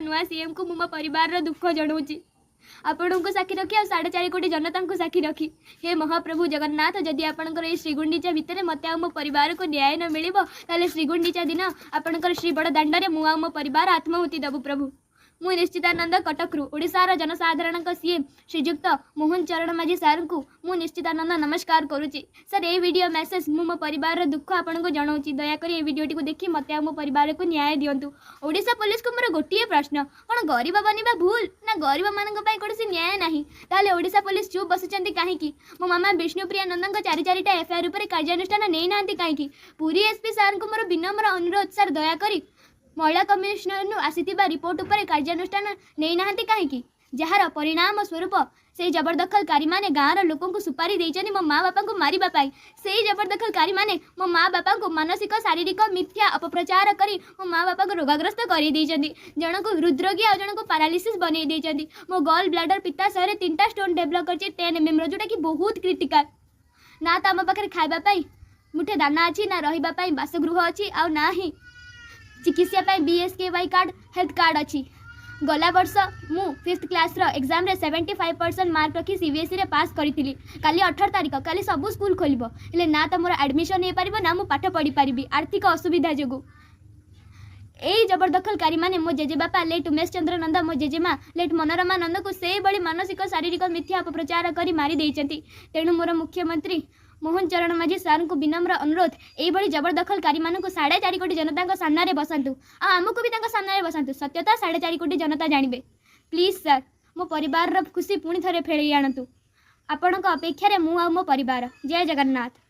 नुआ सीएम को मो परिवार दुख जनाऊँगी आपण को साक्षी रखी 4.5 कोटी जनता को साक्षी रखी हे महाप्रभु जगन्नाथ जदि आपणकर ये श्रीगुंडीचा भितर मत मो परिवार को न्याय न मिल श्रीगुंडीचा दिन आपणकर श्री बड़ दाण्ड मु मो परिवार आत्माहुति देबु प्रभु मु निश्चितानंद कटकरू ओडिशार जनसाधारण सीएम श्रीजुक्त मोहन चरण माझी सार को मु निश्चितानंद नमस्कार करुच्ची सर ये वीडियो मेसेज मो परिवार दुख आपन को जनाऊँगी दयाकोरी ये वीडियोटी को देखी मत मो परिवार को न्याय दिंतु ओडिशा पुलिस को मोर गोटे प्रश्न कौन गरीब बनवा भूल ना गरीब मान कौन न्याय नहीं ताले ओडिशा पुलिस चुप बसिचंती कहीं मो मामा विष्णुप्रिया नंदन 4 एफआईआर उपर कार्यानुष्ठान नहीं ना कहीं पूरी एसपी सार को मोर विनम्र अनुरोध सर दयाकोरी महिला कमिशनर आसीथिबा रिपोर्ट उपर कार्यानुष्ठान नहीं ना कहीं जार परिणाम स्वरूप से जबरदखलकारी माने गाँव लोकों को सुपारी देइछनी मो माँ बापा को मारिबा पाई से जबरदखलकारी माने मो माँ बापा को मानसिक शारीरिक मिथ्या अपप्रचार करी मो माँ बापा को रोगाग्रस्त कर जन को हृदरोगी आ जन को पैरालिसिस बनै देइछनी मो गॉल ब्लैडर पित्ताशय 3टा स्टोन डेवलप कर 10 mm जोटा कि बहुत क्रिटिकल ना तो आम पाखे खाइबा पाई मुठे दाना अच्छी ना रहिबा पाई बासगृह अच्छी आ ना ही चिकित्सा पाई BSKY कार्ड हेल्थ कार्ड अच्छी गला वर्ष मु 5th क्लास एग्जाम रे 75% मार्क रखी CBSE रे पास करी काली 18 तारिख काली सब स्कूल खोल ना तो मोर एडमिशन हो पार ना मु पाठ पढ़ी पारि आर्थिक असुविधा जो यही जबरदखलकारी माने मो जेजेबापा लेट उमेश चंद्र नंद मो जेजेमा लेट मनोरमा नंद को से बड़ी मानसिक शारीरिक मिथ्या अपप्रचार करी मारी देइछंती तेणु मोर मुख्यमंत्री मोहन चरण माझी सार को विनम्र अनुरोध यही जबरदखलकारी मान को 4.5 कोटी जनता सामने बसतु आमको भी सामने बसतु सत्यता 4.5 कोटी जनता जानवे प्लीज सर मो परिवार खुशी पुणी थे फेल आणतु आपण अपेक्षा मु आ मो परिवार जय जगन्नाथ।